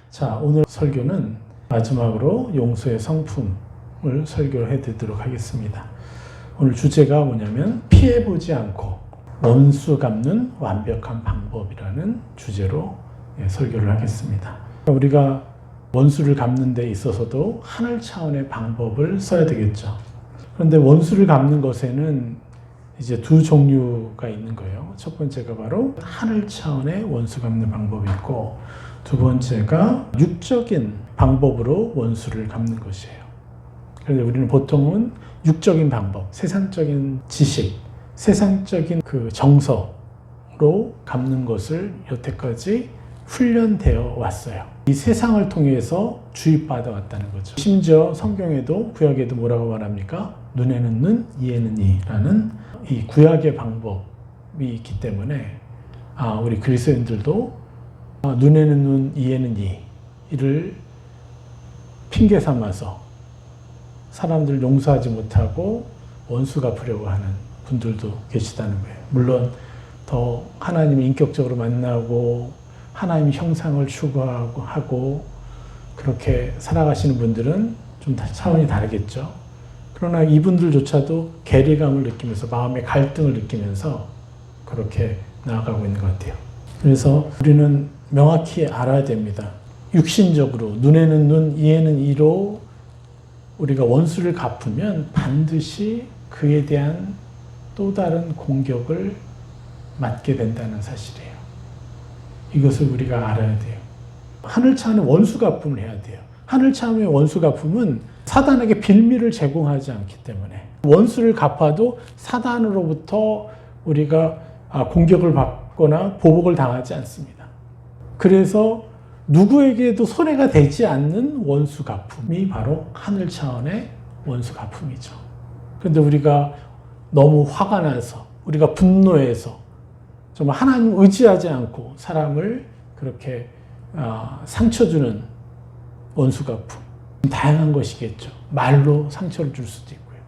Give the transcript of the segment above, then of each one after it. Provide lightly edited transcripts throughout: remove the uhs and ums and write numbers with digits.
자, 오늘 설교는 마지막으로 용서의 성품을 설교를 해드리도록 하겠습니다. 오늘 주제가 뭐냐면 피해보지 않고 원수 갚는 완벽한 방법이라는 주제로 설교를 하겠습니다. 우리가 원수를 갚는 데 있어서도 하늘 차원의 방법을 써야 되겠죠. 그런데 원수를 갚는 것에는 이제 두 종류가 있는 거예요. 첫 번째가 바로 하늘 차원의 원수 갚는 방법이 있고, 두 번째가 육적인 방법으로 원수를 갚는 것이에요. 그런데 우리는 보통은 육적인 방법, 세상적인 지식, 세상적인 그 정서로 갚는 것을 여태까지 훈련되어 왔어요. 이 세상을 통해서 주입받아 왔다는 거죠. 심지어 성경에도 구약에도 뭐라고 말합니까? 눈에는 눈, 이에는 이라는 이 구약의 방법이 있기 때문에 우리 그리스도인들도 눈에는 눈, 이에는 이를 핑계 삼아서 사람들을 용서하지 못하고 원수 갚으려고 하는 분들도 계시다는 거예요. 물론 더 하나님을 인격적으로 만나고 하나님의 형상을 추구하고 그렇게 살아가시는 분들은 좀 차원이 다르겠죠. 그러나 이분들조차도 괴리감을 느끼면서 마음의 갈등을 느끼면서 그렇게 나아가고 있는 것 같아요. 그래서 우리는 명확히 알아야 됩니다. 육신적으로 눈에는 눈, 이에는 이로 우리가 원수를 갚으면 반드시 그에 대한 또 다른 공격을 맞게 된다는 사실이에요. 이것을 우리가 알아야 돼요. 하늘 차원의 원수 갚음을 해야 돼요. 하늘 차원의 원수 갚음은 사단에게 빌미를 제공하지 않기 때문에 원수를 갚아도 사단으로부터 우리가 공격을 받거나 보복을 당하지 않습니다. 그래서 누구에게도 손해가 되지 않는 원수 갚음이 바로 하늘 차원의 원수 갚음이죠. 그런데 우리가 너무 화가 나서 우리가 분노해서 정말 하나님 의지하지 않고 사람을 그렇게 상처 주는 원수 갚음, 다양한 것이겠죠. 말로 상처를 줄 수도 있고요.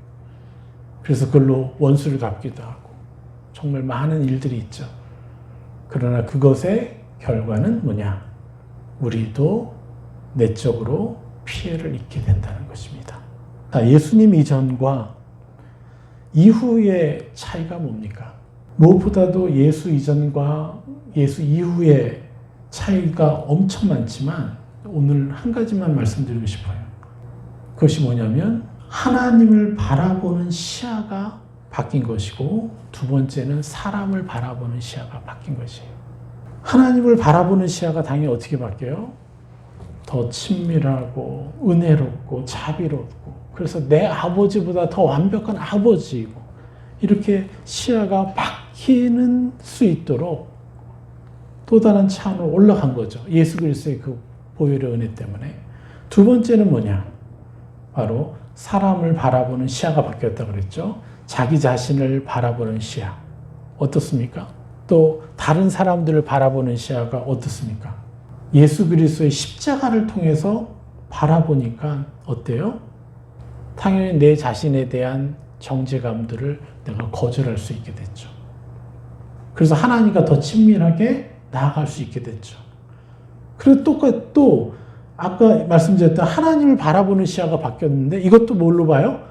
그래서 그걸로 원수를 갚기도 하고 정말 많은 일들이 있죠. 그러나 그것의 결과는 뭐냐? 우리도 내적으로 피해를 입게 된다는 것입니다. 예수님 이전과 이후의 차이가 뭡니까? 무엇보다도 예수 이전과 예수 이후의 차이가 엄청 많지만 오늘 한 가지만 말씀드리고 싶어요. 그것이 뭐냐면 하나님을 바라보는 시야가 바뀐 것이고, 두 번째는 사람을 바라보는 시야가 바뀐 것이에요. 하나님을 바라보는 시야가 당연히 어떻게 바뀌어요? 더 친밀하고 은혜롭고 자비롭고, 그래서 내 아버지보다 더 완벽한 아버지이고, 이렇게 시야가 바뀌는 수 있도록 또 다른 차원으로 올라간 거죠. 예수 그리스도의 그 보혈의 은혜 때문에. 두 번째는 뭐냐? 바로 사람을 바라보는 시야가 바뀌었다고 그랬죠. 자기 자신을 바라보는 시야. 어떻습니까? 또 다른 사람들을 바라보는 시야가 어떻습니까? 예수 그리스도의 십자가를 통해서 바라보니까 어때요? 당연히 내 자신에 대한 정죄감들을 내가 거절할 수 있게 됐죠. 그래서 하나님과 더 친밀하게 나아갈 수 있게 됐죠. 그리고 또 아까 말씀드렸던 하나님을 바라보는 시야가 바뀌었는데, 이것도 뭘로 봐요?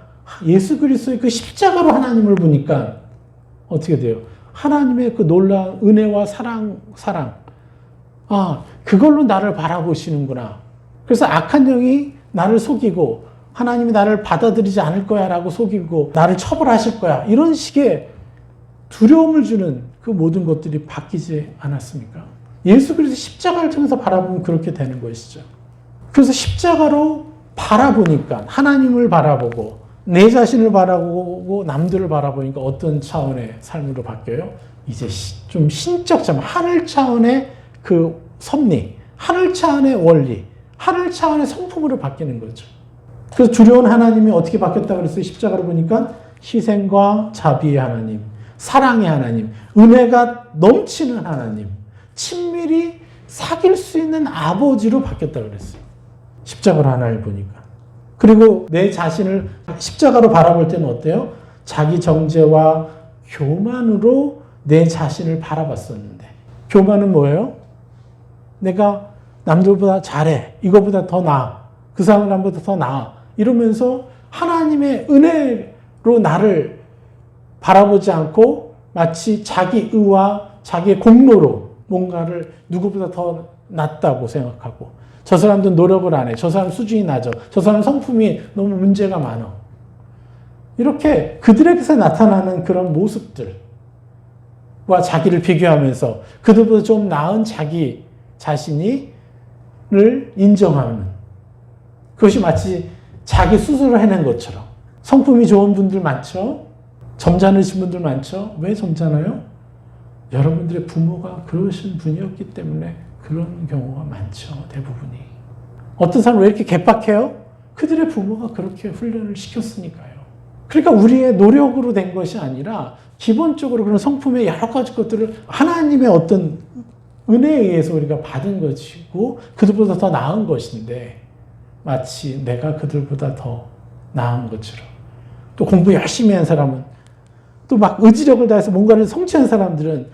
예수 그리스도의 그 십자가로 하나님을 보니까 어떻게 돼요? 하나님의 그 놀라운 은혜와 사랑. 그걸로 나를 바라보시는구나. 그래서 악한 영이 나를 속이고 하나님이 나를 받아들이지 않을 거야 라고 속이고 나를 처벌하실 거야, 이런 식의 두려움을 주는 그 모든 것들이 바뀌지 않았습니까? 예수 그리스도 십자가를 통해서 바라보면 그렇게 되는 것이죠. 그래서 십자가로 바라보니까 하나님을 바라보고 내 자신을 바라보고 남들을 바라보니까 어떤 차원의 삶으로 바뀌어요? 이제 좀 신적 점, 하늘 차원의 그 섭리, 하늘 차원의 원리, 하늘 차원의 성품으로 바뀌는 거죠. 그래서 두려운 하나님이 어떻게 바뀌었다고 그랬어요? 십자가를 보니까 희생과 자비의 하나님, 사랑의 하나님, 은혜가 넘치는 하나님, 친밀히 사귈 수 있는 아버지로 바뀌었다고 그랬어요. 십자가로 하나를 보니까. 그리고 내 자신을 십자가로 바라볼 때는 어때요? 자기 정죄와 교만으로 내 자신을 바라봤었는데, 교만은 뭐예요? 내가 남들보다 잘해. 이거보다 더 나아. 그 사람보다 더 나아. 이러면서 하나님의 은혜로 나를 바라보지 않고 마치 자기 의와 자기의 공로로 뭔가를 누구보다 더 낫다고 생각하고, 저 사람도 노력을 안 해. 저 사람 수준이 낮아. 저 사람 성품이 너무 문제가 많아. 이렇게 그들에게서 나타나는 그런 모습들과 자기를 비교하면서 그들보다 좀 나은 자기 자신을 인정하는, 그것이 마치 자기 스스로 해낸 것처럼. 성품이 좋은 분들 많죠? 점잖으신 분들 많죠? 왜 점잖아요? 여러분들의 부모가 그러신 분이었기 때문에 그런 경우가 많죠. 대부분이. 어떤 사람은 왜 이렇게 개빡해요? 그들의 부모가 그렇게 훈련을 시켰으니까요. 그러니까 우리의 노력으로 된 것이 아니라 기본적으로 그런 성품의 여러 가지 것들을 하나님의 어떤 은혜에 의해서 우리가 받은 것이고 그들보다 더 나은 것인데, 마치 내가 그들보다 더 나은 것처럼. 또 공부 열심히 한 사람은, 또 막 의지력을 다해서 뭔가를 성취한 사람들은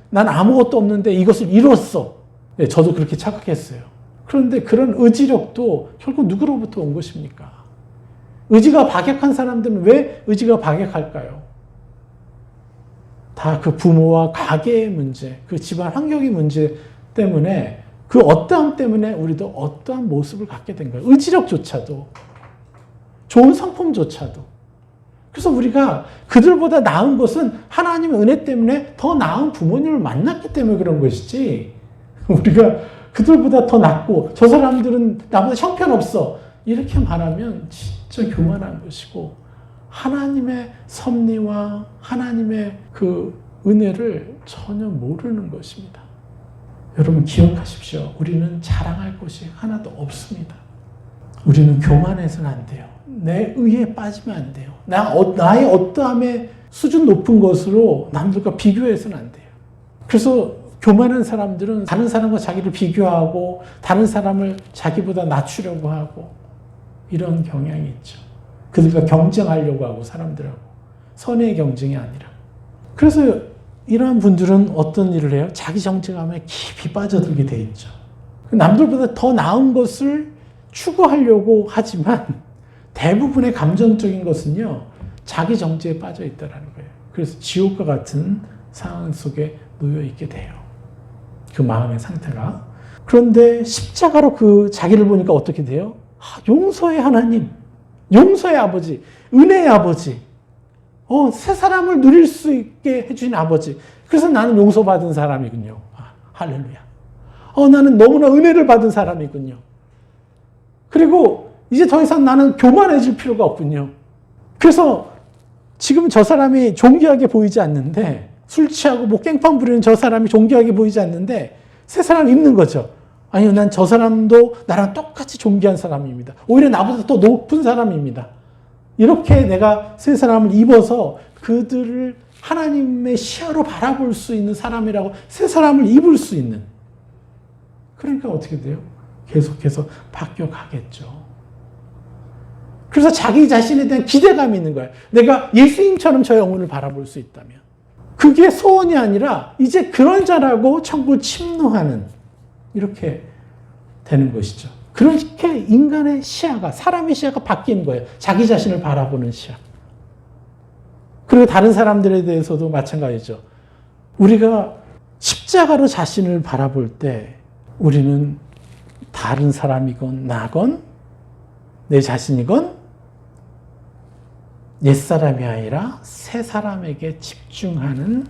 난 아무것도 없는데 이것을 이뤘어. 네, 저도 그렇게 착각했어요. 그런데 그런 의지력도 결국 누구로부터 온 것입니까? 의지가 박약한 사람들은 왜 의지가 박약할까요? 다 그 부모와 가계의 문제, 그 집안 환경의 문제 때문에, 그 어떠함 때문에 우리도 어떠한 모습을 갖게 된 거예요. 의지력조차도, 좋은 성품조차도. 그래서 우리가 그들보다 나은 것은 하나님의 은혜 때문에 더 나은 부모님을 만났기 때문에 그런 것이지, 우리가 그들보다 더 낫고 저 사람들은 나보다 형편없어 이렇게 말하면 진짜 교만한 것이고, 하나님의 섭리와 하나님의 그 은혜를 전혀 모르는 것입니다. 여러분 기억하십시오. 우리는 자랑할 것이 하나도 없습니다. 우리는 교만해서는 안 돼요. 내 의에 빠지면 안 돼요. 나의 어떠함의 수준 높은 것으로 남들과 비교해서는 안 돼요. 그래서 교만한 사람들은 다른 사람과 자기를 비교하고 다른 사람을 자기보다 낮추려고 하고 이런 경향이 있죠. 그들과 경쟁하려고 하고, 사람들하고. 선의 경쟁이 아니라. 그래서 이러한 분들은 어떤 일을 해요? 자기 정체감에 깊이 빠져들게 돼 있죠. 남들보다 더 나은 것을 추구하려고 하지만 대부분의 감정적인 것은요, 자기 정체에 빠져 있다는 거예요. 그래서 지옥과 같은 상황 속에 놓여 있게 돼요. 그 마음의 상태가. 그런데 십자가로 그 자기를 보니까 어떻게 돼요? 용서의 하나님, 용서의 아버지, 은혜의 아버지, 새 사람을 누릴 수 있게 해주신 아버지. 그래서 나는 용서받은 사람이군요. 할렐루야. 나는 너무나 은혜를 받은 사람이군요. 그리고 이제 더 이상 나는 교만해질 필요가 없군요. 그래서 지금 저 사람이 존귀하게 보이지 않는데, 술 취하고 뭐 깽판 부리는 저 사람이 존귀하게 보이지 않는데 새 사람 입는 거죠. 아니요, 난 저 사람도 나랑 똑같이 존귀한 사람입니다. 오히려 나보다 더 높은 사람입니다. 이렇게 내가 새 사람을 입어서 그들을 하나님의 시야로 바라볼 수 있는 사람이라고 새 사람을 입을 수 있는. 그러니까 어떻게 돼요? 계속해서 바뀌어 가겠죠. 그래서 자기 자신에 대한 기대감이 있는 거예요. 내가 예수님처럼 저 영혼을 바라볼 수 있다면. 그게 소원이 아니라 이제 그런 자라고 천국을 침노하는, 이렇게 되는 것이죠. 그렇게 인간의 시야가, 사람의 시야가 바뀌는 거예요. 자기 자신을 바라보는 시야. 그리고 다른 사람들에 대해서도 마찬가지죠. 우리가 십자가로 자신을 바라볼 때 우리는 다른 사람이건 나건 내 자신이건 옛사람이 아니라 새 사람에게 집중하는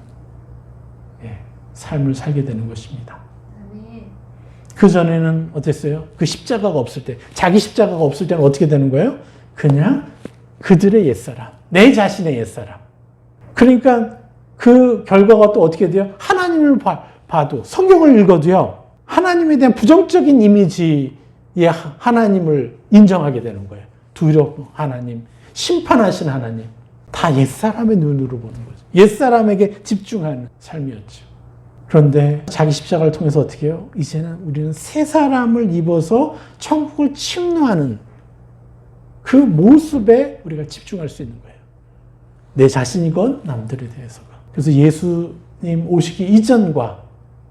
삶을 살게 되는 것입니다. 그전에는 어땠어요? 그 십자가가 없을 때, 자기 십자가가 없을 때는 어떻게 되는 거예요? 그냥 그들의 옛사람, 내 자신의 옛사람. 그러니까 그 결과가 또 어떻게 돼요? 하나님을 봐도, 성경을 읽어도요, 하나님에 대한 부정적인 이미지의 하나님을 인정하게 되는 거예요. 두렵고 하나님, 심판하신 하나님, 다 옛사람의 눈으로 보는 거죠. 옛사람에게 집중하는 삶이었죠. 그런데 자기 십자가를 통해서 어떻게 해요? 이제는 우리는 새 사람을 입어서 천국을 침노하는 그 모습에 우리가 집중할 수 있는 거예요. 내 자신이건 남들에 대해서가. 그래서 예수님 오시기 이전과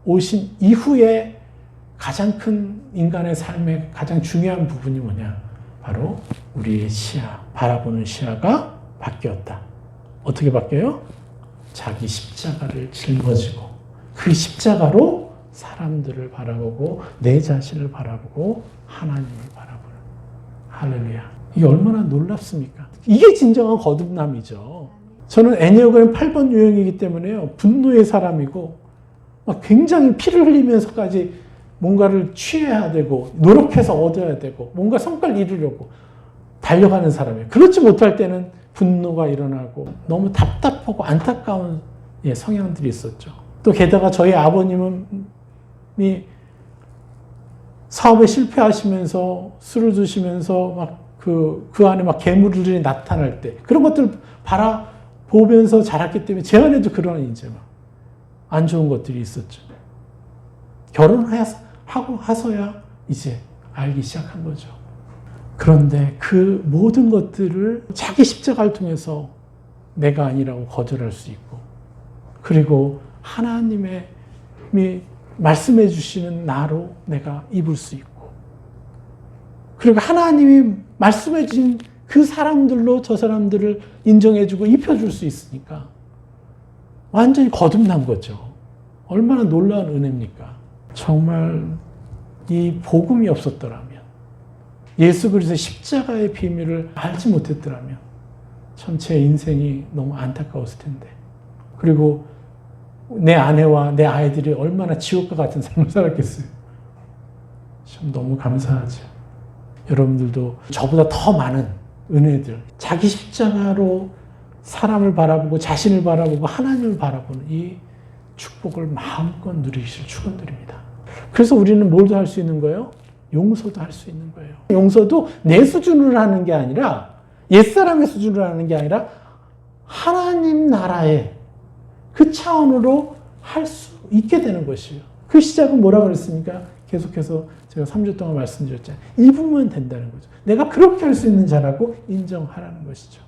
오신 이후의 가장 큰 인간의 삶의 가장 중요한 부분이 뭐냐? 바로 우리의 시야, 바라보는 시야가 바뀌었다. 어떻게 바뀌어요? 자기 십자가를 짊어지고 그 십자가로 사람들을 바라보고 내 자신을 바라보고 하나님을 바라보는. 할렐루야. 이게 얼마나 놀랍습니까? 이게 진정한 거듭남이죠. 저는 애니어그램 8번 유형이기 때문에요. 분노의 사람이고 막 굉장히 피를 흘리면서까지 뭔가를 취해야 되고 노력해서 얻어야 되고 뭔가 성과를 이루려고 달려가는 사람이에요. 그렇지 못할 때는 분노가 일어나고 너무 답답하고 안타까운 성향들이 있었죠. 또 게다가 저희 아버님은 사업에 실패하시면서 술을 드시면서 막 그 안에 막 괴물들이 나타날 때 그런 것들을 바라보면서 자랐기 때문에 제 안에도 그런 이제 막 안 좋은 것들이 있었죠. 결혼하고 하서야 이제 알기 시작한 거죠. 그런데 그 모든 것들을 자기 십자가를 통해서 내가 아니라고 거절할 수 있고, 그리고 하나님의 말씀해 주시는 나로 내가 입을 수 있고, 그리고 하나님이 말씀해 주신 그 사람들로 저 사람들을 인정해 주고 입혀줄 수 있으니까 완전히 거듭난 거죠. 얼마나 놀라운 은혜입니까? 정말 이 복음이 없었더라면, 예수 그리스도의 십자가의 비밀을 알지 못했더라면 참 제 인생이 너무 안타까웠을 텐데, 그리고 내 아내와 내 아이들이 얼마나 지옥과 같은 삶을 살았겠어요. 참 너무 감사하죠. 여러분들도 저보다 더 많은 은혜들, 자기 십자가로 사람을 바라보고 자신을 바라보고 하나님을 바라보는 이 축복을 마음껏 누리실 축원드립니다. 그래서 우리는 뭘도 할 수 있는 거예요? 용서도 할 수 있는 거예요. 용서도 내 수준으로 하는 게 아니라, 옛사람의 수준으로 하는 게 아니라 하나님 나라의 그 차원으로 할 수 있게 되는 것이에요. 그 시작은 뭐라고 그랬습니까? 계속해서 제가 3주 동안 말씀드렸잖아요. 입으면 된다는 거죠. 내가 그렇게 할 수 있는 자라고 인정하라는 것이죠.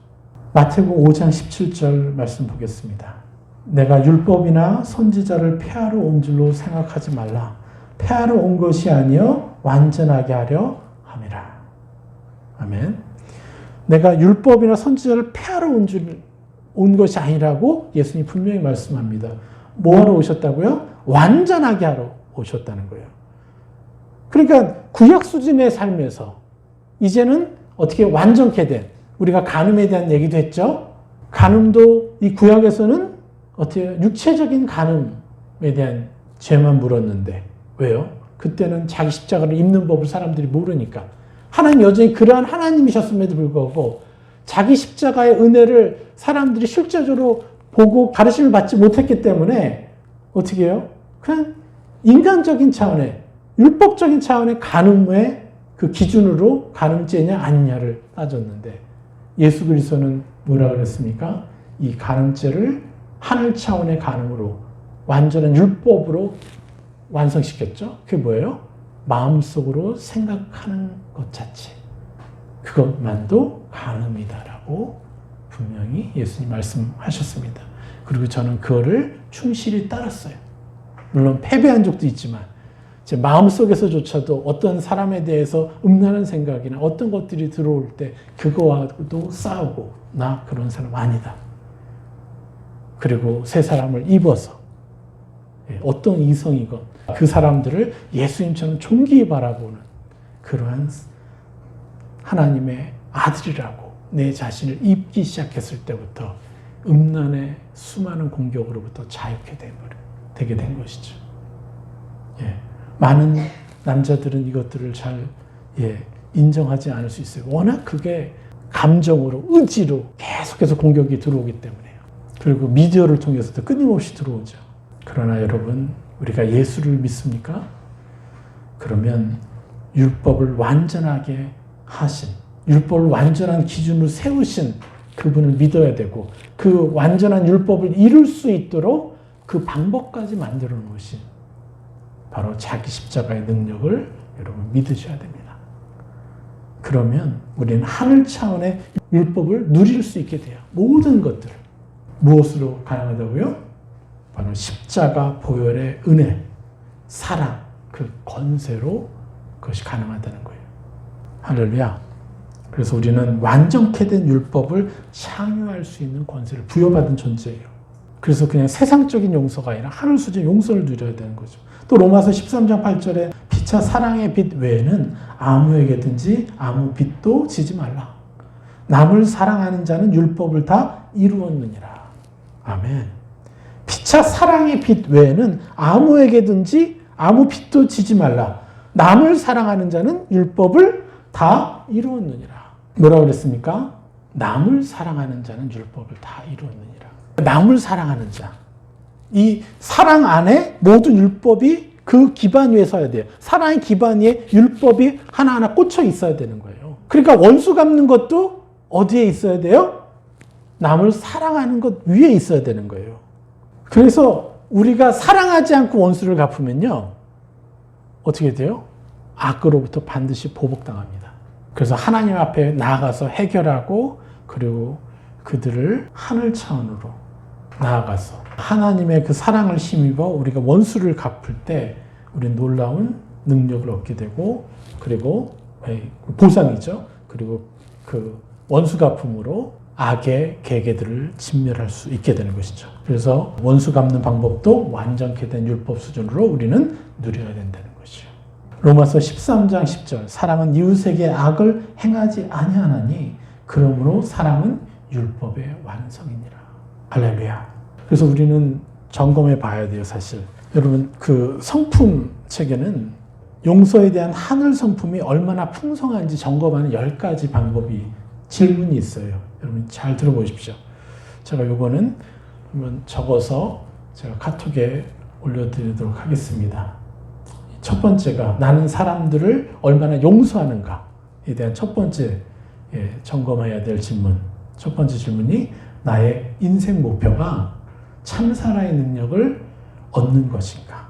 마태복음 5장 17절 말씀 보겠습니다. 내가 율법이나 선지자를 폐하러 온 줄로 생각하지 말라. 폐하러 온 것이 아니요 완전하게 하려 함이라. 아멘. 내가 율법이나 선지자를 폐하러 온 것이 아니라고 예수님이 분명히 말씀합니다. 뭐하러 오셨다고요? 완전하게 하러 오셨다는 거예요. 그러니까 구약 수준의 삶에서 이제는 어떻게 완전케 된, 우리가 간음에 대한 얘기도 했죠. 간음도 이 구약에서는 어떻게 육체적인 간음에 대한 죄만 물었는데, 왜요? 그때는 자기 십자가를 입는 법을 사람들이 모르니까. 하나님 여전히 그러한 하나님이셨음에도 불구하고 자기 십자가의 은혜를 사람들이 실제적으로 보고 가르침을 받지 못했기 때문에 어떻게 해요? 그냥 인간적인 차원의, 율법적인 차원의 간음의 그 기준으로 간음죄냐 아니냐를 따졌는데, 예수 그리스도는 뭐라 그랬습니까? 이 간음죄를 하늘 차원의 간음으로, 완전한 율법으로 완성시켰죠. 그게 뭐예요? 마음속으로 생각하는 것 자체, 그것만도 간음이다라고 분명히 예수님 말씀하셨습니다. 그리고 저는 그거를 충실히 따랐어요. 물론 패배한 적도 있지만 제 마음속에서조차도 어떤 사람에 대해서 음란한 생각이나 어떤 것들이 들어올 때 그거와도 싸우고, 나 그런 사람 아니다. 그리고 새 사람을 입어서 어떤 이성이건 그 사람들을 예수님처럼 존귀히 바라보는 그러한 하나님의 아들이라고 내 자신을 입기 시작했을 때부터 음란의 수많은 공격으로부터 자유케 되게 된 것이죠. 예. 많은 남자들은 이것들을 잘 인정하지 않을 수 있어요. 워낙 그게 감정으로, 의지로 계속해서 공격이 들어오기 때문에요. 그리고 미디어를 통해서도 끊임없이 들어오죠. 그러나 여러분, 우리가 예수를 믿습니까? 그러면 율법을 완전하게 하신, 율법을 완전한 기준으로 세우신 그분을 믿어야 되고, 그 완전한 율법을 이룰 수 있도록 그 방법까지 만들어 놓으신 바로 자기 십자가의 능력을 여러분 믿으셔야 됩니다. 그러면 우리는 하늘 차원의 율법을 누릴 수 있게 돼요. 모든 것들을. 무엇으로 가능하다고요? 바로 십자가 보혈의 은혜, 사랑, 그 권세로 그것이 가능하다는 거예요. 할렐루야. 그래서 우리는 완전케 된 율법을 창유할 수 있는 권세를 부여받은 존재예요. 그래서 그냥 세상적인 용서가 아니라 하늘 수준의 용서를 누려야 되는 거죠. 또 로마서 13장 8절에 피차 사랑의 빚 외에는 아무에게든지 아무 빚도 지지 말라. 남을 사랑하는 자는 율법을 다 이루었느니라. 아멘. 피차 사랑의 빚 외에는 아무에게든지 아무 빚도 지지 말라. 남을 사랑하는 자는 율법을 다 이루었느니라. 뭐라고 그랬습니까? 남을 사랑하는 자는 율법을 다 이루었느니라. 남을 사랑하는 자. 이 사랑 안에 모든 율법이 그 기반 위에 서야 돼요. 사랑의 기반 위에 율법이 하나하나 꽂혀 있어야 되는 거예요. 그러니까 원수 갚는 것도 어디에 있어야 돼요? 남을 사랑하는 것 위에 있어야 되는 거예요. 그래서 우리가 사랑하지 않고 원수를 갚으면요. 어떻게 돼요? 악으로부터 반드시 보복당합니다. 그래서 하나님 앞에 나아가서 해결하고 그리고 그들을 하늘 차원으로 나아가서 하나님의 그 사랑을 힘입어 우리가 원수를 갚을 때 우리는 놀라운 능력을 얻게 되고 그리고 보상이죠. 그리고 그 원수 갚음으로 악의 계계들을 진멸할 수 있게 되는 것이죠. 그래서 원수 갚는 방법도 완전케 된 율법 수준으로 우리는 누려야 된다는 것이죠. 로마서 13장 10절 사랑은 이웃에게 악을 행하지 아니하나니 그러므로 사랑은 율법의 완성이니라. 할렐루야. 그래서 우리는 점검해 봐야 돼요, 사실. 여러분, 그 성품 책에는 용서에 대한 하늘 성품이 얼마나 풍성한지 점검하는 10가지 방법이 질문이 있어요. 여러분 잘 들어보십시오. 제가 요거는 한번 적어서 제가 카톡에 올려드리도록 하겠습니다. 첫 번째가 나는 사람들을 얼마나 용서하는가에 대한 첫 번째 점검해야 될 질문. 첫 번째 질문이 나의 인생 목표가 참사랑의 능력을 얻는 것인가?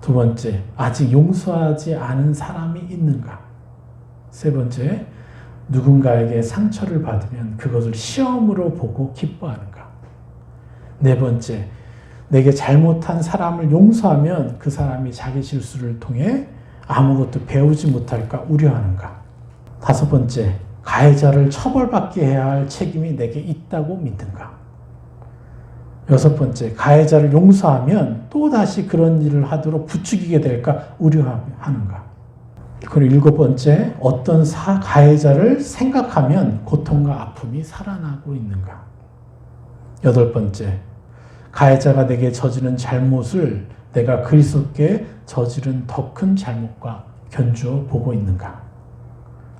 두 번째, 아직 용서하지 않은 사람이 있는가? 세 번째, 누군가에게 상처를 받으면 그것을 시험으로 보고 기뻐하는가? 네 번째, 내게 잘못한 사람을 용서하면 그 사람이 자기 실수를 통해 아무것도 배우지 못할까 우려하는가? 다섯 번째, 가해자를 처벌받게 해야 할 책임이 내게 있다고 믿는가? 여섯 번째, 가해자를 용서하면 또다시 그런 일을 하도록 부추기게 될까 우려하는가? 그리고 일곱 번째, 어떤 가해자를 생각하면 고통과 아픔이 살아나고 있는가? 여덟 번째, 가해자가 내게 저지른 잘못을 내가 그리스도께 저지른 더 큰 잘못과 견주어 보고 있는가?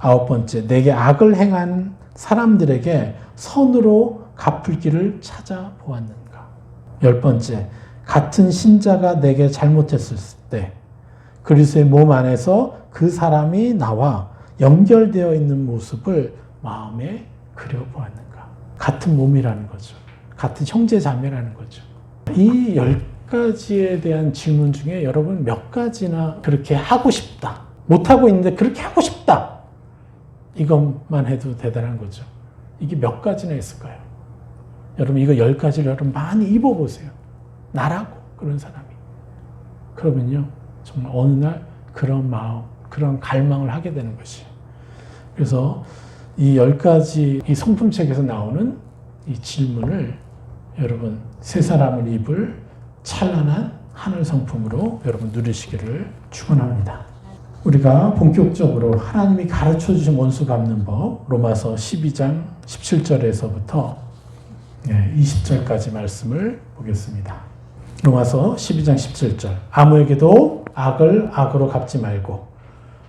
아홉 번째, 내게 악을 행한 사람들에게 선으로 갚을 길을 찾아보았는가? 열 번째, 같은 신자가 내게 잘못했을 때 그리스도의 몸 안에서 그 사람이 나와 연결되어 있는 모습을 마음에 그려보았는가? 같은 몸이라는 거죠. 같은 형제 자매라는 거죠. 이 10가지에 대한 질문 중에 여러분 몇 가지나 그렇게 하고 싶다. 못하고 있는데 그렇게 하고 싶다. 이것만 해도 대단한 거죠. 이게 몇 가지나 있을까요? 여러분 이거 10가지를 여러분 많이 입어보세요. 나라고 그런 사람이. 그러면요. 정말 어느 날 그런 마음, 그런 갈망을 하게 되는 것이에요. 그래서 이 10가지 이 성품책에서 나오는 이 질문을 여러분 세 사람을 입을 찬란한 하늘 성품으로 여러분 누리시기를 축원합니다. 우리가 본격적으로 하나님이 가르쳐 주신 원수 갚는 법 로마서 12장 17절에서부터 20절까지 말씀을 보겠습니다. 로마서 12장 17절 아무에게도 악을 악으로 갚지 말고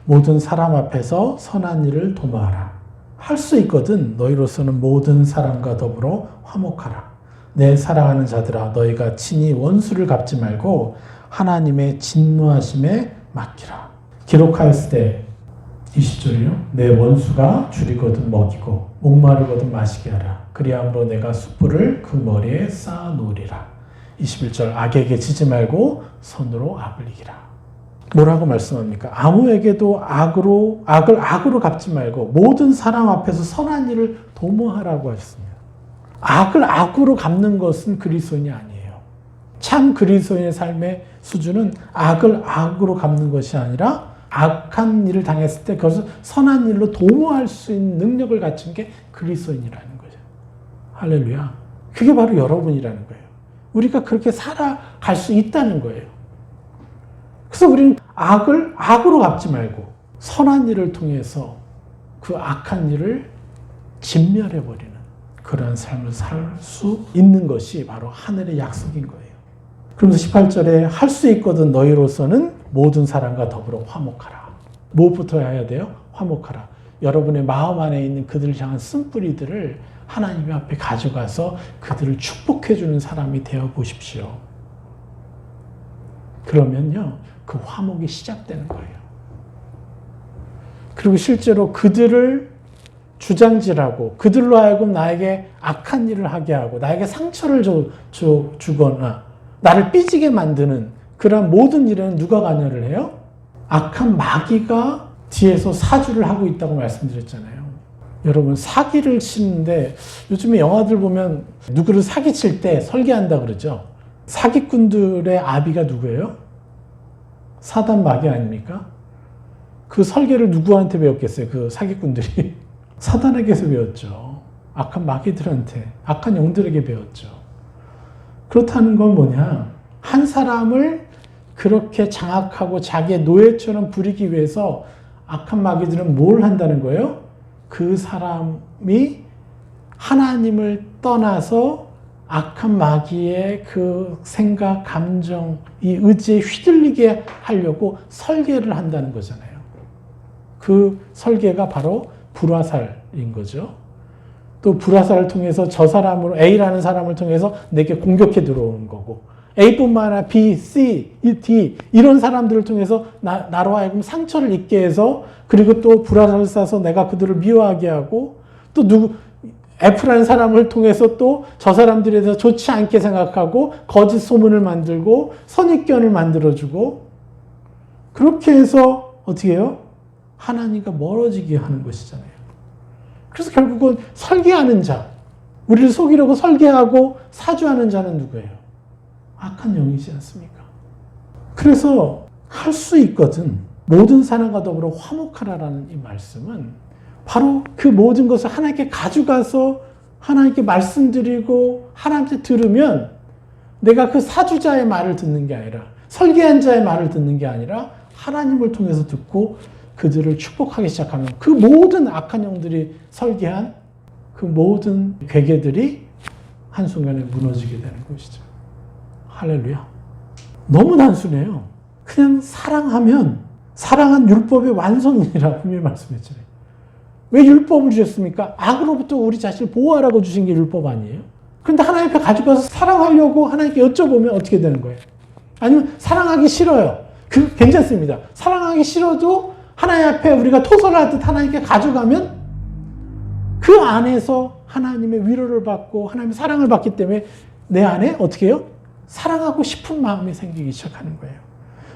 모든 사람 앞에서 선한 일을 도모하라. 할 수 있거든 너희로서는 모든 사람과 더불어 화목하라. 내 사랑하는 자들아 너희가 친히 원수를 갚지 말고 하나님의 진노하심에 맡기라. 기록하였을 때 20절이요. 내 원수가 줄이거든 먹이고 목마르거든 마시게 하라. 그리함으로 내가 숯불을 그 머리에 쌓아 놓으리라. 21절 악에게 지지 말고 선으로 악을 이기라. 뭐라고 말씀합니까? 아무에게도 악을 악으로 갚지 말고 모든 사람 앞에서 선한 일을 도모하라고 하셨습니다. 악을 악으로 갚는 것은 그리스도인이 아니에요. 참 그리스도인의 삶의 수준은 악을 악으로 갚는 것이 아니라 악한 일을 당했을 때 그것을 선한 일로 도모할 수 있는 능력을 갖춘 게 그리스도인이라는 거죠. 할렐루야. 그게 바로 여러분이라는 거예요. 우리가 그렇게 살아갈 수 있다는 거예요. 그래서 우리는 악을 악으로 갚지 말고 선한 일을 통해서 그 악한 일을 진멸해버리는 그러한 삶을 살 수 있는 것이 바로 하늘의 약속인 거예요. 그러면서 18절에 할 수 있거든 너희로서는 모든 사람과 더불어 화목하라. 무엇부터 해야 돼요? 화목하라. 여러분의 마음 안에 있는 그들을 향한 쓴뿌리들을 하나님 앞에 가져가서 그들을 축복해 주는 사람이 되어 보십시오. 그러면요, 그 화목이 시작되는 거예요. 그리고 실제로 그들을 주장질하고 그들로 하여금 나에게 악한 일을 하게 하고 나에게 상처를 주거나 나를 삐지게 만드는 그런 모든 일에는 누가 관여를 해요? 악한 마귀가 뒤에서 사주를 하고 있다고 말씀드렸잖아요. 여러분, 사기를 치는데 요즘에 영화들 보면 누구를 사기칠 때 설계한다 그러죠. 사기꾼들의 아비가 누구예요? 사단 마귀 아닙니까? 그 설계를 누구한테 배웠겠어요? 그 사기꾼들이 사단에게서 배웠죠. 악한 마귀들한테, 악한 영들에게 배웠죠. 그렇다는 건 뭐냐? 한 사람을 그렇게 장악하고 자기의 노예처럼 부리기 위해서 악한 마귀들은 뭘 한다는 거예요? 그 사람이 하나님을 떠나서 악한 마귀의 그 생각, 감정, 이 의지에 휘둘리게 하려고 설계를 한다는 거잖아요. 그 설계가 바로 불화살인 거죠. 또 불화살을 통해서 저 사람으로 A라는 사람을 통해서 내게 공격해 들어오는 거고 A뿐만 아니라 B, C, D 이런 사람들을 통해서 나로 하여금 상처를 입게 해서 그리고 또 불화살을 쏴서 내가 그들을 미워하게 하고 또 F라는 사람을 통해서 또 저 사람들에 대해서 좋지 않게 생각하고 거짓 소문을 만들고 선입견을 만들어주고 그렇게 해서 어떻게 해요? 하나님과 멀어지게 하는 것이잖아요. 그래서 결국은 설계하는 자, 우리를 속이려고 설계하고 사주하는 자는 누구예요? 악한 영이지 않습니까? 그래서 할 수 있거든 모든 사람과 더불어 화목하라라는 이 말씀은 바로 그 모든 것을 하나님께 가져가서 하나님께 말씀드리고 하나님께 들으면 내가 그 사주자의 말을 듣는 게 아니라 설계한 자의 말을 듣는 게 아니라 하나님을 통해서 듣고 그들을 축복하기 시작하면 그 모든 악한 영들이 설계한 그 모든 괴계들이 한순간에 무너지게 되는 것이죠. 할렐루야. 너무 단순해요. 그냥 사랑한 율법의 완성이라고 분명히 말씀했잖아요. 왜 율법을 주셨습니까? 악으로부터 우리 자신을 보호하라고 주신 게 율법 아니에요? 그런데 하나님 앞에 가져가서 사랑하려고 하나님께 여쭤보면 어떻게 되는 거예요? 아니면 사랑하기 싫어요. 괜찮습니다. 사랑하기 싫어도 하나님 앞에 우리가 토설하듯 하나님께 가져가면 그 안에서 하나님의 위로를 받고 하나님의 사랑을 받기 때문에 내 안에 어떻게 해요? 사랑하고 싶은 마음이 생기기 시작하는 거예요.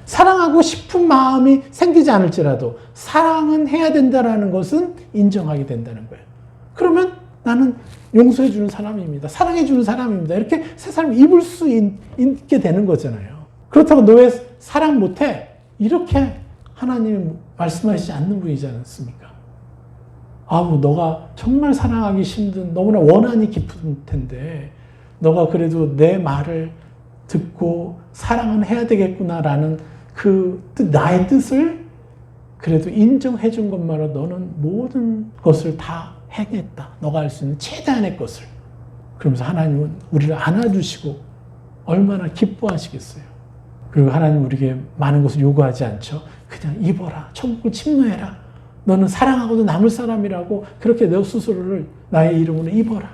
사랑하고 싶은 마음이 생기지 않을지라도 사랑은 해야 된다는 것은 인정하게 된다는 거예요. 그러면 나는 용서해 주는 사람입니다. 사랑해 주는 사람입니다. 이렇게 새 삶을 입을 수 있게 되는 거잖아요. 그렇다고 너 왜 사랑 못해? 이렇게 하나님이 말씀하시지 않는 분이지 않습니까? 아우, 너가 정말 사랑하기 힘든, 너무나 원한이 깊은 텐데 너가 그래도 내 말을 듣고 사랑은 해야 되겠구나라는 그 나의 뜻을 그래도 인정해 준 것만으로 너는 모든 것을 다 행했다. 너가 할 수 있는 최대한의 것을. 그러면서 하나님은 우리를 안아주시고 얼마나 기뻐하시겠어요. 그리고 하나님 우리에게 많은 것을 요구하지 않죠. 그냥 입어라. 천국을 침노해라. 너는 사랑하고도 남을 사람이라고 그렇게 너 스스로를 나의 이름으로 입어라.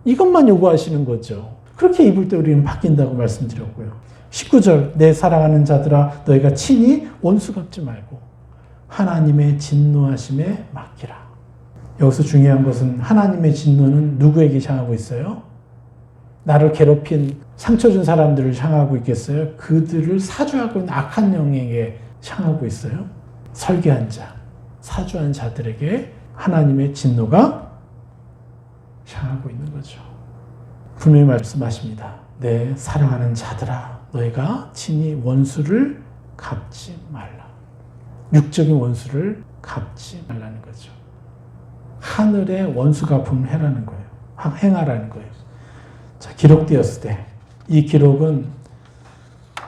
이것만 요구하시는 거죠. 그렇게 입을 때 우리는 바뀐다고 말씀드렸고요. 19절 내 사랑하는 자들아 너희가 친히 원수 갚지 말고 하나님의 진노하심에 맡기라. 여기서 중요한 것은 하나님의 진노는 누구에게 향하고 있어요? 나를 괴롭힌 상처 준 사람들을 향하고 있겠어요? 그들을 사주하고 있는 악한 영에게 향하고 있어요? 설계한 자, 사주한 자들에게 하나님의 진노가 향하고 있는 거죠. 분명히 말씀하십니다. 내 사랑하는 자들아 너희가 친히 원수를 갚지 말라. 육적인 원수를 갚지 말라는 거죠. 하늘의 원수 갚음을 해라는 거예요. 행하라는 거예요. 자, 기록되었을 때 이 기록은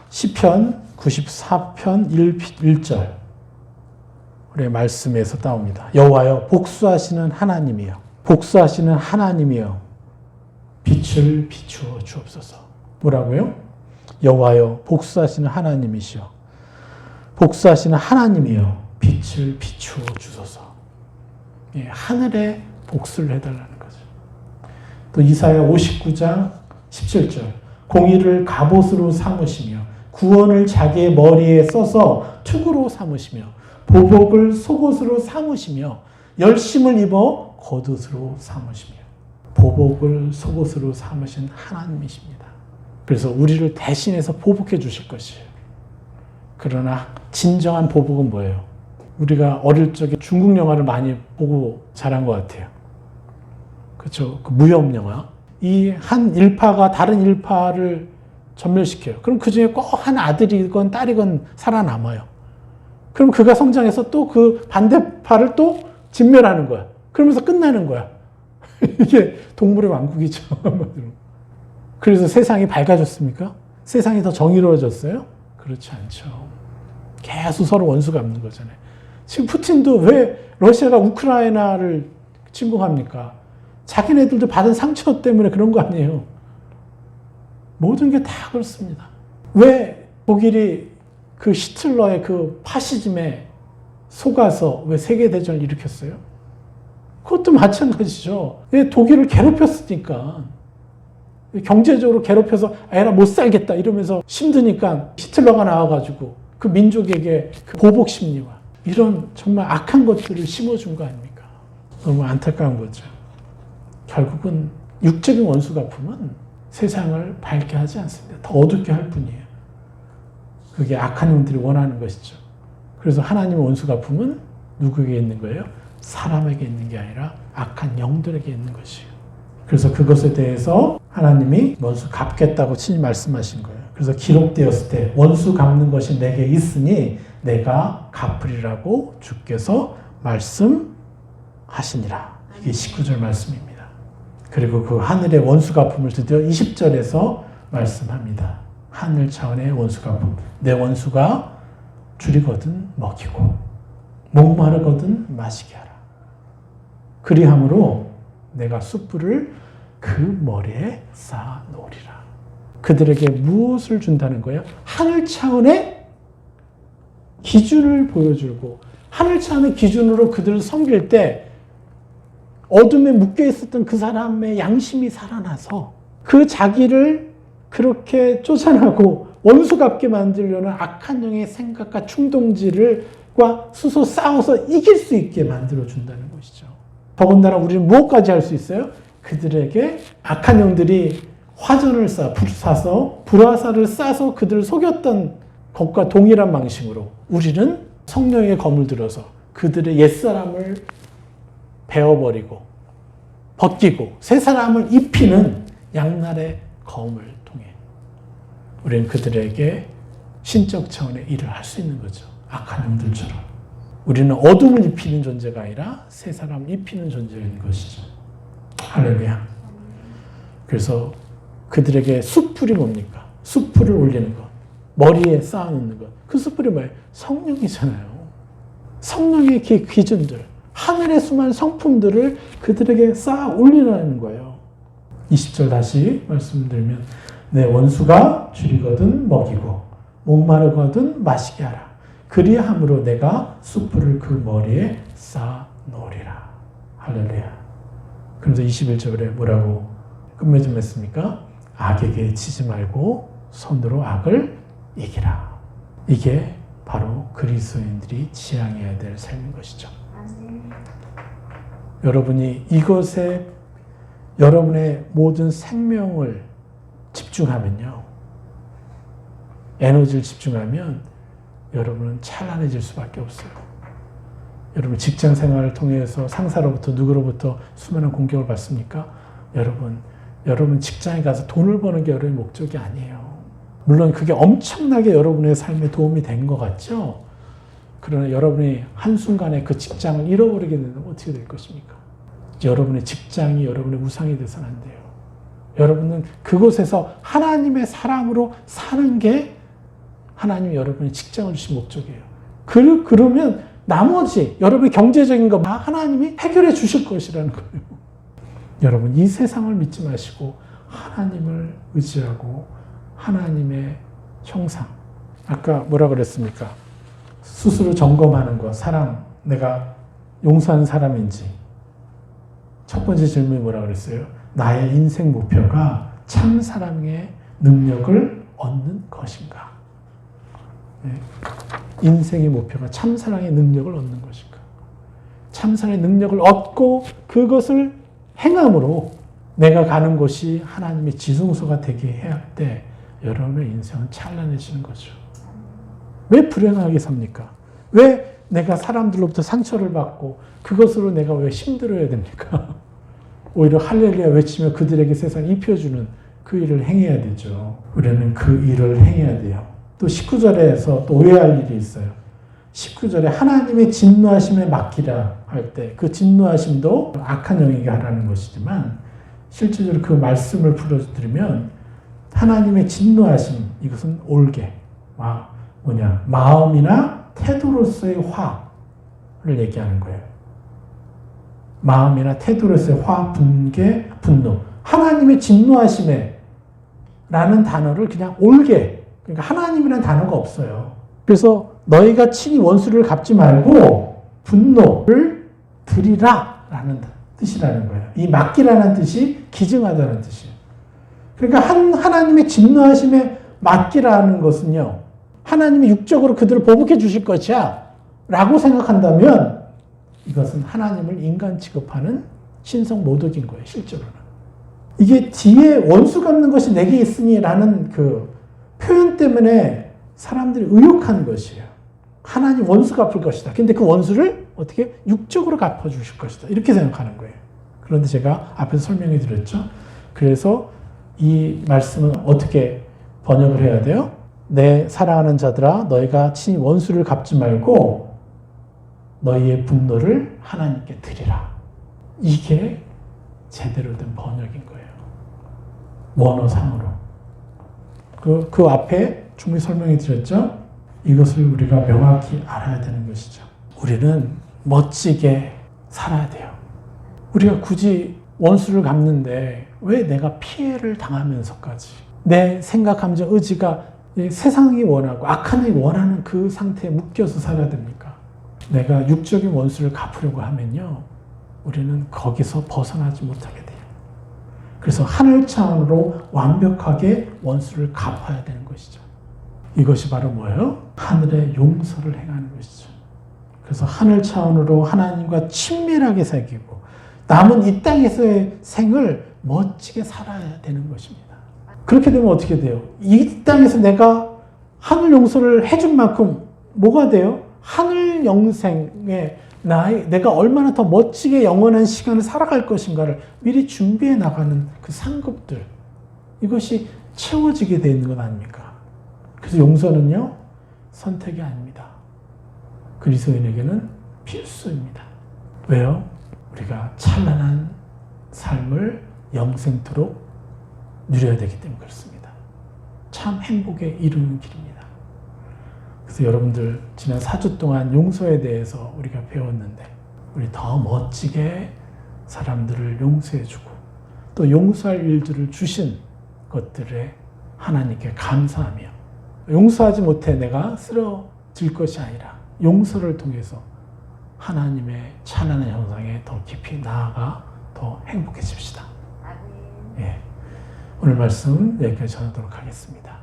시편 94편 1절 우리의 말씀에서 따옵니다. 여호와여 복수하시는 하나님이여 복수하시는 하나님이여 빛을 비추어 주옵소서. 뭐라고요? 여호와여 복수하시는 하나님이시여 복수하시는 하나님이여 빛을 비추어 주소서. 예, 하늘에 복수를 해달라는 거죠. 또 이사야 59장 17절 공의를 갑옷으로 삼으시며 구원을 자기의 머리에 써서 투구로 삼으시며 보복을 속옷으로 삼으시며 열심을 입어 겉옷으로 삼으시며 보복을 속옷으로 삼으신 하나님이십니다. 그래서 우리를 대신해서 보복해 주실 것이에요. 그러나 진정한 보복은 뭐예요? 우리가 어릴 적에 중국 영화를 많이 보고 자란 것 같아요. 그렇죠? 그 무협 영화. 이 한 일파가 다른 일파를 전멸시켜요. 그럼 그 중에 꼭 한 아들이건 딸이건 살아남아요. 그럼 그가 성장해서 또 그 반대파를 또 진멸하는 거야. 그러면서 끝나는 거야. 이게 동물의 왕국이죠. 그래서 세상이 밝아졌습니까? 세상이 더 정의로워졌어요? 그렇지 않죠. 계속 서로 원수 갚는 거잖아요. 지금 푸틴도 왜 러시아가 우크라이나를 침공합니까? 자기네들도 받은 상처 때문에 그런 거 아니에요. 모든 게 다 그렇습니다. 왜 독일이 그 히틀러의 그 파시즘에 속아서 왜 세계대전을 일으켰어요? 그것도 마찬가지죠. 왜 독일을 괴롭혔으니까. 경제적으로 괴롭혀서 애라 못 살겠다 이러면서 힘드니까 히틀러가 나와가지고 그 민족에게 그 보복 심리와 이런 정말 악한 것들을 심어준 거 아닙니까? 너무 안타까운 거죠. 결국은 육적인 원수 갚음은 세상을 밝게 하지 않습니다. 더 어둡게 할 뿐이에요. 그게 악한 영들이 원하는 것이죠. 그래서 하나님의 원수 갚음은 누구에게 있는 거예요? 사람에게 있는 게 아니라 악한 영들에게 있는 것이에요. 그래서 그것에 대해서 하나님이 원수 갚겠다고 친히 말씀하신 거예요. 그래서 기록되었을 때 원수 갚는 것이 내게 있으니 내가 갚으리라고 주께서 말씀하시니라. 이게 19절 말씀입니다. 그리고 그 하늘의 원수 갚음을 드디어 20절에서 말씀합니다. 하늘 차원의 원수 갚음. 내 원수가 줄이거든 먹이고 목마르거든 마시게 하라. 그리함으로 내가 숯불을 그 머리에 쌓아 놓으리라. 그들에게 무엇을 준다는 거예요? 하늘 차원의 기준을 보여주고 하늘 차원의 기준으로 그들을 섬길 때 어둠에 묶여 있었던 그 사람의 양심이 살아나서 그 자기를 그렇게 쫓아나고 원수갚게 만들려는 악한 영의 생각과 충동질과 스스로 싸워서 이길 수 있게 만들어준다는 것이죠. 더군다나 우리는 무엇까지 할 수 있어요? 그들에게 악한 영들이 화전을 사서 불화살을 쏴서 그들을 속였던 것과 동일한 방식으로 우리는 성령의 검을 들어서 그들의 옛사람을 베어버리고 벗기고 새 사람을 입히는 양날의 검을 통해 우리는 그들에게 신적 차원의 일을 할 수 있는 거죠. 악한 영들처럼. 우리는 어둠을 입히는 존재가 아니라 새 사람을 입히는 존재인 것이죠. 할렐루야. 그래서 그들에게 숯불이 뭡니까? 숯불을 올리는 것. 머리에 쌓아놓는 것. 그 숯불이 뭐예요? 성령이잖아요. 성령의 기준들. 하늘의 수많은 성품들을 그들에게 쌓아 올리라는 거예요. 20절 다시 말씀드리면 내 원수가 줄이거든 먹이고 목마르거든 마시게 하라. 그리함으로 내가 숯불을 그 머리에 쌓아 놓으리라. 할렐루야. 그래서 21절에 뭐라고 끝맺음했습니까? 악에게 치지 말고 손으로 악을 이기라. 이게 바로 그리스도인들이 지향해야 될 삶인 것이죠. 여러분이 이것에 여러분의 모든 생명을 집중하면요. 에너지를 집중하면 여러분은 찬란해질 수밖에 없어요. 여러분 직장 생활을 통해서 상사로부터 누구로부터 수많은 공격을 받습니까? 여러분 여러분 직장에 가서 돈을 버는 게 여러분의 목적이 아니에요. 물론 그게 엄청나게 여러분의 삶에 도움이 된 것 같죠? 그러나 여러분이 한순간에 그 직장을 잃어버리게 되면 어떻게 될 것입니까? 여러분의 직장이 여러분의 우상이 돼서는 안 돼요. 여러분은 그곳에서 하나님의 사람으로 사는 게 하나님이 여러분의 직장을 주신 목적이에요. 그러면 나머지 여러분의 경제적인 거 하나님이 해결해 주실 것이라는 거예요. 여러분 이 세상을 믿지 마시고 하나님을 의지하고 하나님의 형상. 아까 뭐라 그랬습니까? 스스로 점검하는 거, 사랑, 내가 용서한 사람인지. 첫 번째 질문이 뭐라 그랬어요? 나의 인생 목표가 참 사랑의 능력을 얻는 것인가? 네. 인생의 목표가 참 사랑의 능력을 얻는 것인가? 참 사랑의 능력을 얻고 그것을 행함으로 내가 가는 곳이 하나님의 지성소가 되게 해야 때 여러분의 인생은 찬란해지는 거죠. 왜 불행하게 삽니까? 왜 내가 사람들로부터 상처를 받고 그것으로 내가 왜 힘들어야 됩니까? 오히려 할렐루야 외치며 그들에게 세상을 입혀주는 그 일을 행해야 되죠. 우리는 그 일을 행해야 돼요. 또 19절에서 또 오해할 일이 있어요. 19절에 하나님의 진노하심에 맡기라 할 때 그 진노하심도 악한 영에게 하라는 것이지만 실제적으로 그 말씀을 풀어드리면 하나님의 진노하심 이것은 올게 마음이나 태도로서의 화를 얘기하는 거예요. 마음이나 태도로서의 화, 분개, 분노. 하나님의 진노하심에 라는 단어를 그냥 올게. 그러니까 하나님이라는 단어가 없어요. 그래서 너희가 친히 원수를 갚지 말고 분노를 드리라 라는 뜻이라는 거예요. 이 맡기라는 뜻이 기증하다는 뜻이에요. 그러니까 하나님의 진노하심에 맡기라는 것은요. 하나님이 육적으로 그들을 보복해 주실 것이야 라고 생각한다면 이것은 하나님을 인간 취급하는 신성 모독인 거예요. 실제로는. 이게 뒤에 원수 갚는 것이 내게 있으니 라는 그 표현 때문에 사람들이 의혹한 것이에요. 하나님 원수 갚을 것이다. 근데 그 원수를 어떻게 육적으로 갚아주실 것이다. 이렇게 생각하는 거예요. 그런데 제가 앞에서 설명해 드렸죠. 그래서 이 말씀은 어떻게 번역을 해야 돼요? 내 사랑하는 자들아 너희가 친히 원수를 갚지 말고 너희의 분노를 하나님께 드리라. 이게 제대로 된 번역인 거예요. 원어상으로. 그 앞에 충분히 설명해 드렸죠. 이것을 우리가 명확히 알아야 되는 것이죠. 우리는 멋지게 살아야 돼요. 우리가 굳이 원수를 갚는데 왜 내가 피해를 당하면서까지 내 생각, 감정, 의지가 세상이 원하고 악한 일이 원하는 그 상태에 묶여서 살아야 됩니까? 내가 육적인 원수를 갚으려고 하면요. 우리는 거기서 벗어나지 못하게 돼요. 그래서 하늘 차원으로 완벽하게 원수를 갚아야 되는 것이죠. 이것이 바로 뭐예요? 하늘의 용서를 행하는 것이죠. 그래서 하늘 차원으로 하나님과 친밀하게 사귀고 남은 이 땅에서의 생을 멋지게 살아야 되는 것입니다. 그렇게 되면 어떻게 돼요? 이 땅에서 내가 하늘 용서를 해준 만큼 뭐가 돼요? 하늘 영생에 내가 얼마나 더 멋지게 영원한 시간을 살아갈 것인가를 미리 준비해 나가는 그 상급들, 이것이 채워지게 되어 있는 것 아닙니까? 그래서 용서는요, 선택이 아닙니다. 그리스도인에게는 필수입니다. 왜요? 우리가 찬란한 삶을 영생토록 누려야 되기 때문에 그렇습니다. 참 행복에 이르는 길입니다. 그래서 여러분들 지난 4주 동안 용서에 대해서 우리가 배웠는데 우리 더 멋지게 사람들을 용서해주고 또 용서할 일들을 주신 것들에 하나님께 감사하며 용서하지 못해 내가 쓰러질 것이 아니라 용서를 통해서 하나님의 찬란한 형상에 더 깊이 나아가 더 행복해집시다. 예. 오늘 말씀 여기까지 전하도록 하겠습니다.